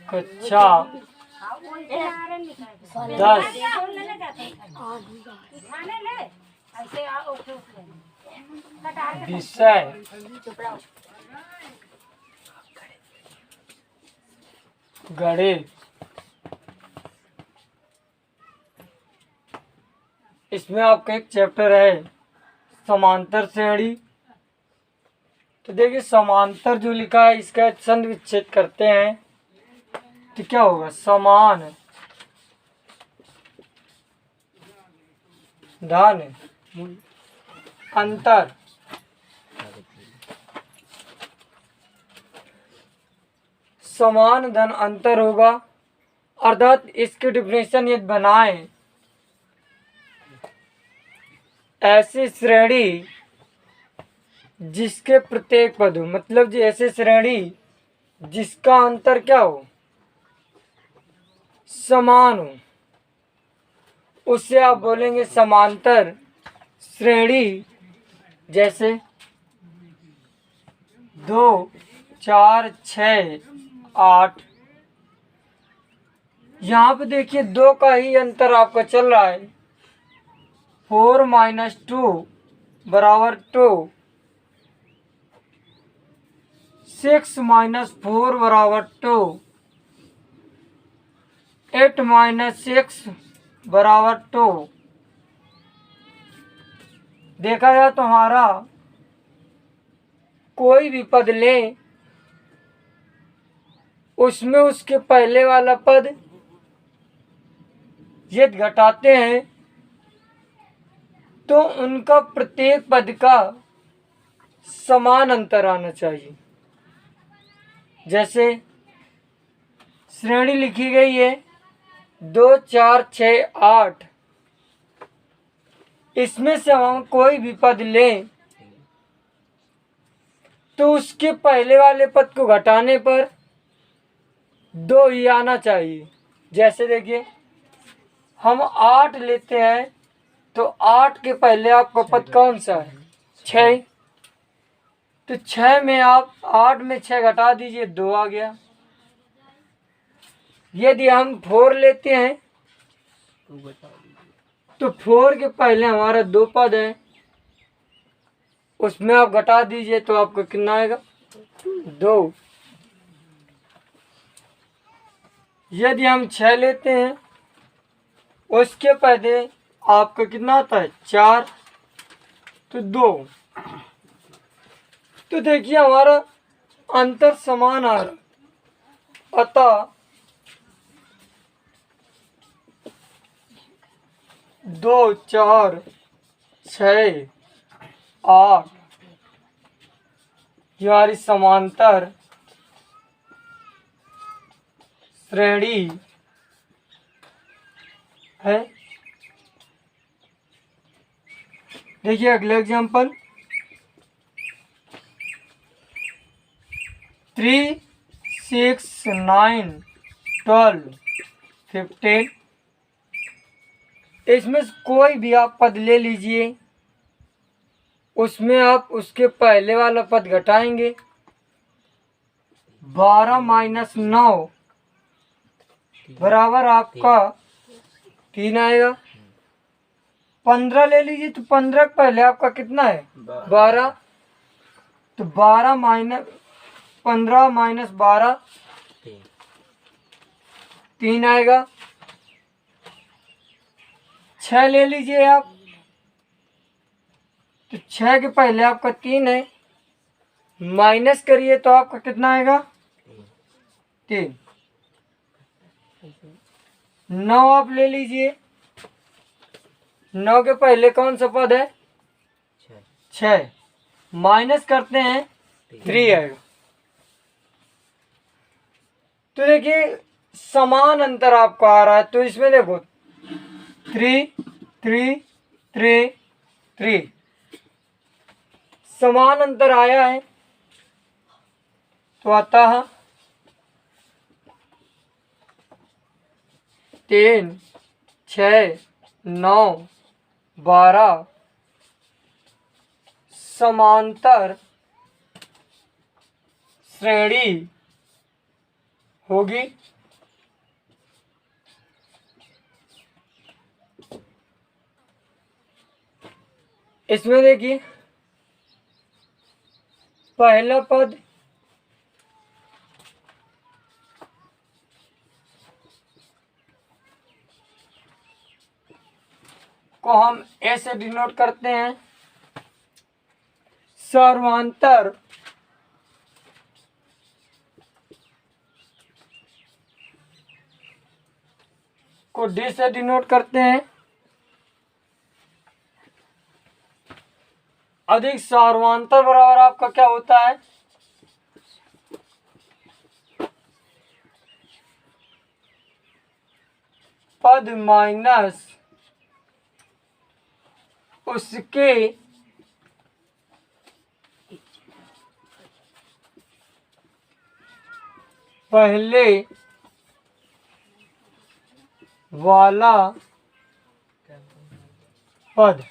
कक्षा 10 विषय गणित। इसमें आपका एक चैप्टर है समांतर श्रेणी। तो देखिए समांतर जो लिखा है इसका छंद विच्छेद करते हैं तो क्या होगा, समान धन अंतर समान धन अंतर होगा। अर्थात इसकी डिफिनेशन यदि बनाएं, ऐसी श्रेणी जिसके प्रत्येक पद हो, मतलब जी ऐसी श्रेणी जिसका अंतर क्या हो, समान हो, उससे आप बोलेंगे समांतर श्रेणी। जैसे 2 4 6 8, यहाँ पे देखिए 2 का ही अंतर आपका चल रहा है। 4 - 2 बराबर 2, 6 - 4 बराबर 2, 8 - 6 बराबर 2। देखा जाए तो हमारा कोई भी पद लें, उसमें उसके पहले वाला पद यदि घटाते हैं तो उनका प्रत्येक पद का समान अंतर आना चाहिए। जैसे श्रेणी लिखी गई है 2 4 6 8, इसमें से हम कोई भी पद लें तो उसके पहले वाले पद को घटाने पर 2 ही आना चाहिए। जैसे देखिए हम 8 लेते हैं तो 8 के पहले आपका पद कौन सा है, 6। तो 6 में आप 8 में 6 घटा दीजिए, 2 आ गया। यदि हम 4 लेते हैं तो 4 के पहले हमारा 2 पद है, उसमें आप घटा दीजिए तो आपको कितना आएगा, 2। यदि हम 6 लेते हैं उसके पहले आपका कितना आता है, 4, तो 2। तो देखिए हमारा अंतर समान आ रहा। अतः 2 4 6 8 हमारी समांतर श्रेणी है। देखिए अगले एग्जांपल 3 6 9 12 15। इसमें से कोई भी आप पद ले लीजिए, उसमें आप उसके पहले वाला पद घटाएंगे। 12 - 9 बराबर आपका 3 आएगा। 15 ले लीजिए तो 15 के पहले आपका कितना है, 12। तो 15 - 12 3 आएगा। 6 ले लीजिए आप, तो 6 के पहले आपका 3 है, माइनस करिए तो आपका कितना आएगा, 3। 9 आप ले लीजिए, 9 के पहले कौन सा पद है, 6, माइनस करते हैं 3 आएगा। तो देखिए समान अंतर आपको आ रहा है, तो इसमें देखो 3 3 3 3 समान अंतर आया है। तो अतः 3 6 9 12 समांतर श्रेणी होगी। इसमें देखिए पहला पद को हम ए से डिनोट करते हैं। सर्वांतर को डी से डिनोट करते हैं। अधिक सर्वांतर बराबर आपका क्या होता है, पद माइनस उसके पहले वाला पद।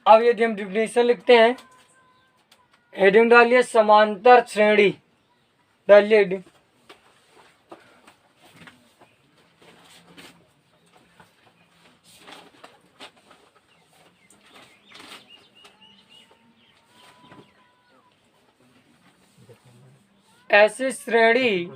अब यदि हम डिफिनेशन लिखते हैं, हेडिंग डालिए समांतर श्रेणी, डालिए हेडिंग। ऐसी श्रेणी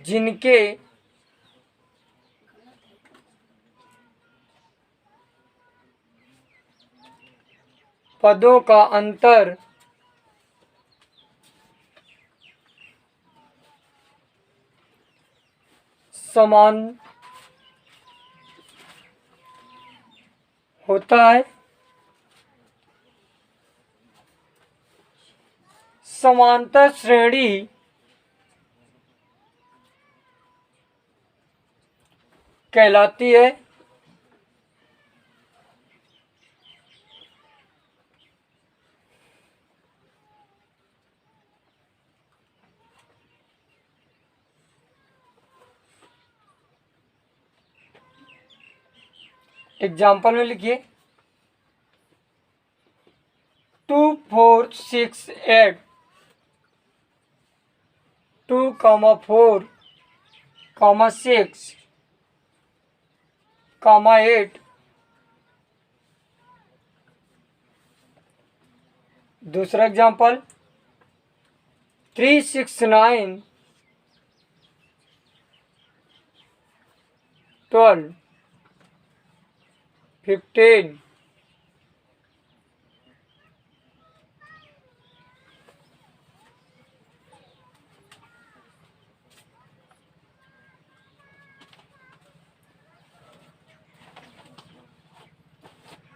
जिनके पदों का अंतर समान होता है, समांतर श्रेणी कहलाती है। एग्जाम्पल में लिखिए 2 4 6 8 2, 4, 6, 8। दूसरा एग्जाम्पल 3 6 9 12 15।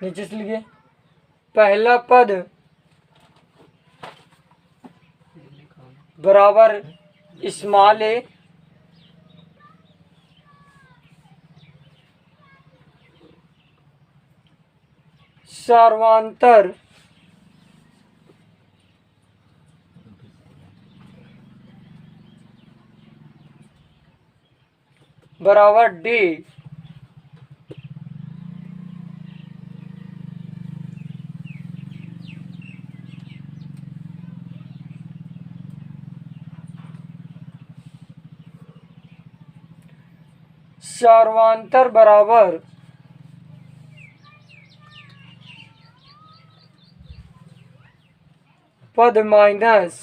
नीचे से लिखिए पहला पद बराबर स्मॉल ए, सर्वांतर बराबर डी, सर्वांतर बराबर पद माइनस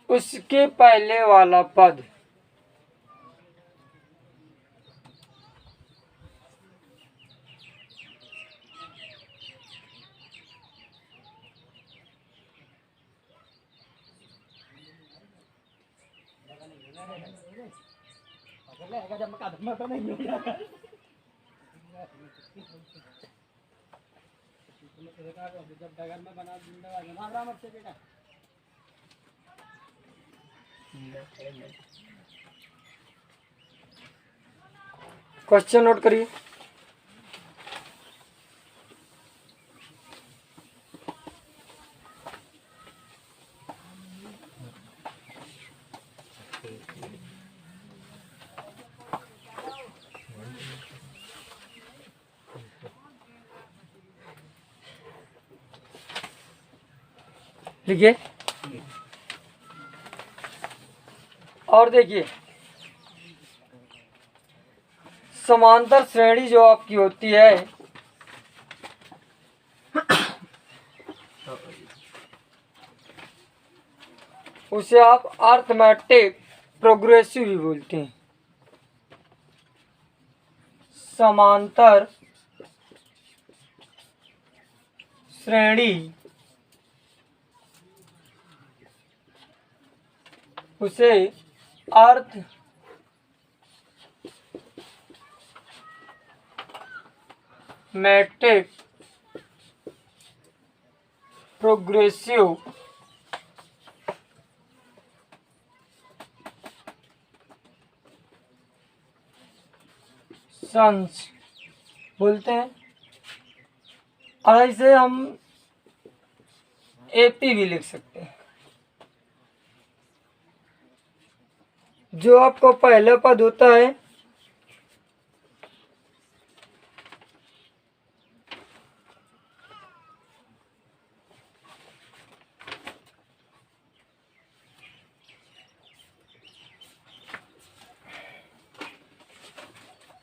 उसके पहले वाला पद। क्वेश्चन नोट करिए ठीक है। और देखिए समांतर श्रेणी जो आपकी होती है उसे आप अर्थमेटिक प्रोग्रेसिव भी बोलते हैं। समांतर श्रेणी उसे अर्थ मैट्रिक प्रोग्रेसिव संस बोलते हैं। और इसे हम एपी भी लिख सकते हैं। जो आपको पहला पद होता है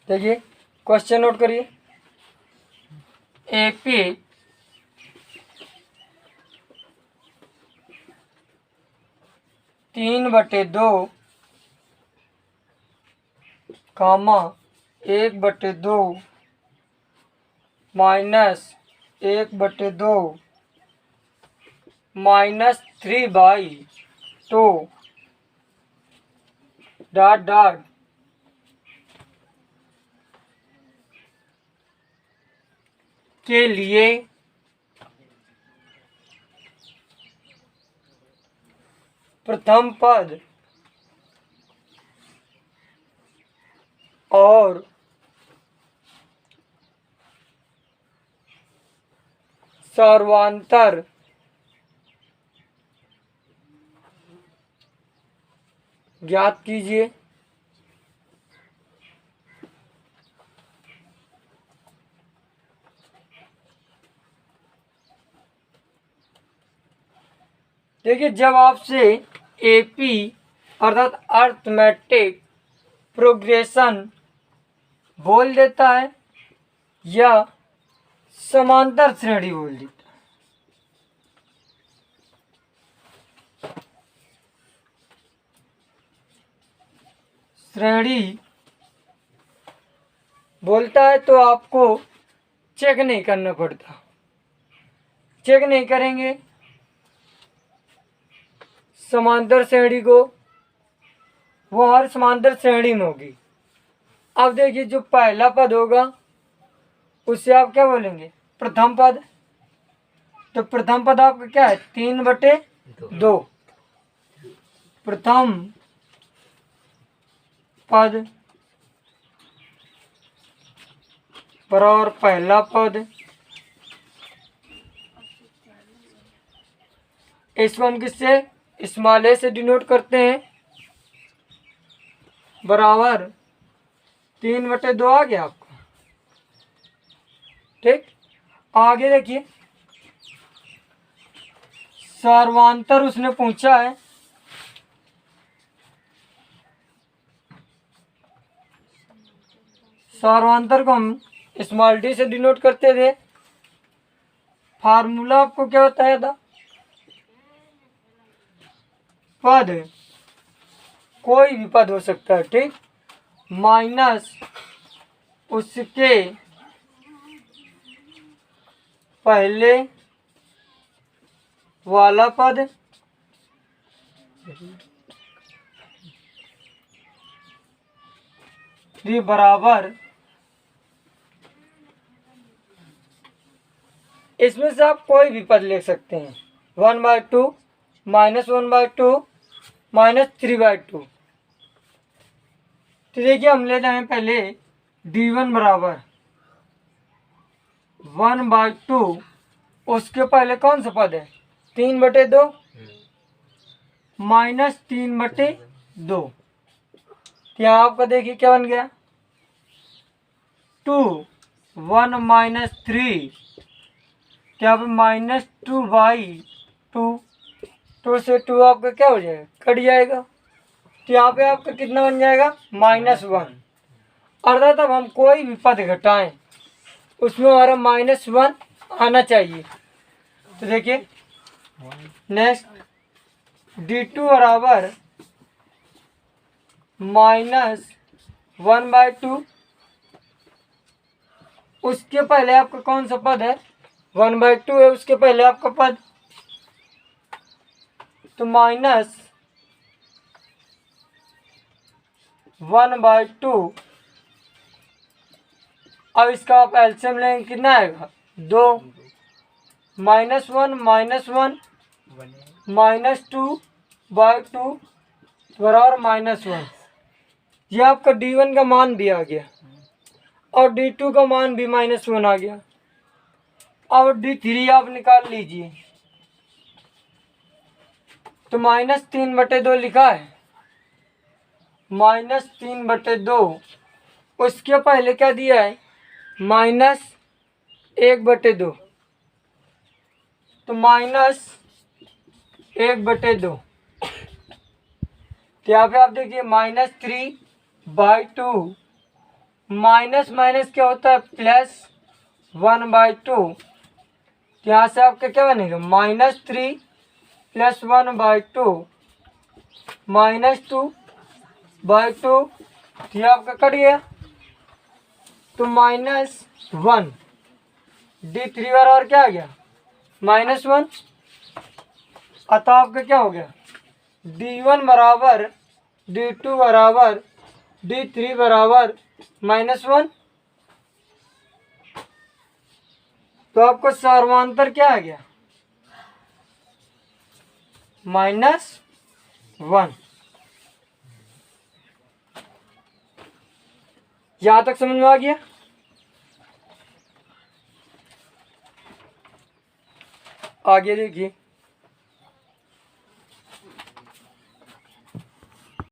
देखिए क्वेश्चन नोट करिए। एपी 3/2 कामा 1/2 माइनस 1/2 माइनस 3/2 डॉट डॉट के लिए प्रथम पद और सर्वांतर ज्ञात कीजिए। देखिए जब आपसे एपी अर्थात अर्थमेटिक प्रोग्रेशन बोल देता है या समांतर श्रेणी बोल देता है, श्रेणी बोलता है तो आपको चेक नहीं करना पड़ता। चेक नहीं करेंगे समांतर श्रेणी को, वो हर समांतर श्रेणी में होगी। अब देखिए जो पहला पद होगा उससे आप क्या बोलेंगे? प्रथम पद। तो प्रथम पद आपका क्या है? 3/2 प्रथम पद बराबर पहला पद। इसको हम किससे स्मॉल ए से डिनोट करते हैं, बराबर 3/2 आ गया आपको। ठीक, आगे देखिए सर्वांतर उसने पूछा है, सर्वांतर को हम स्मॉल डी से डिनोट करते थे। फार्मूला आपको क्या बताया था? पद कोई भी पद हो सकता है, ठीक, माइनस उसके पहले वाला पद भी बराबर, इसमें से आप कोई भी पद ले सकते हैं। 1/2 -1/2 -3/2। तो देखिए हम ले जाएं पहले d1 बराबर 1/2, उसके पहले कौन सा पद है? 3/2 -3/2। यहाँ आपका देखिए क्या बन गया? 2 1 -3 क्या -2/2। 2 से 2 आपका क्या हो जाएगा, कट जाएगा। तो यहाँ पे आपका कितना बन जाएगा, -1। अर्थात अब हम कोई भी पद घटाएं उसमें हमारा -1 आना चाहिए। तो देखिए नेक्स्ट d2 बराबर -1/2। उसके पहले आपका कौन सा पद है, 1/2 है उसके पहले आपका पद, तो -1/2। अब इसका आप एलसीएम लेंगे कितना आएगा, 2। -1 -1 -2/2 बराबर -1। ये आपका d1 का मान भी आ गया और d2 का मान भी -1 आ गया। अब d3 आप निकाल लीजिए, तो -3/2 लिखा है, -3/2। उसके पहले क्या दिया है, -1/2, तो -1/2। तो यहाँ पे आप देखिए -3/2, माइनस माइनस क्या होता है, +1/2। यहाँ से आपका क्या बनेगा, -3 + 1/2 -2/2। ये आपका कट गया, तो -1। d3 बराबर क्या आ गया, -1। अतः आपका क्या हो गया, d1 बराबर d2 बराबर d3 बराबर -1। तो आपको सर्वांतर क्या आ गया, -1। यहां तक समझ में आ गया। आगे देखिए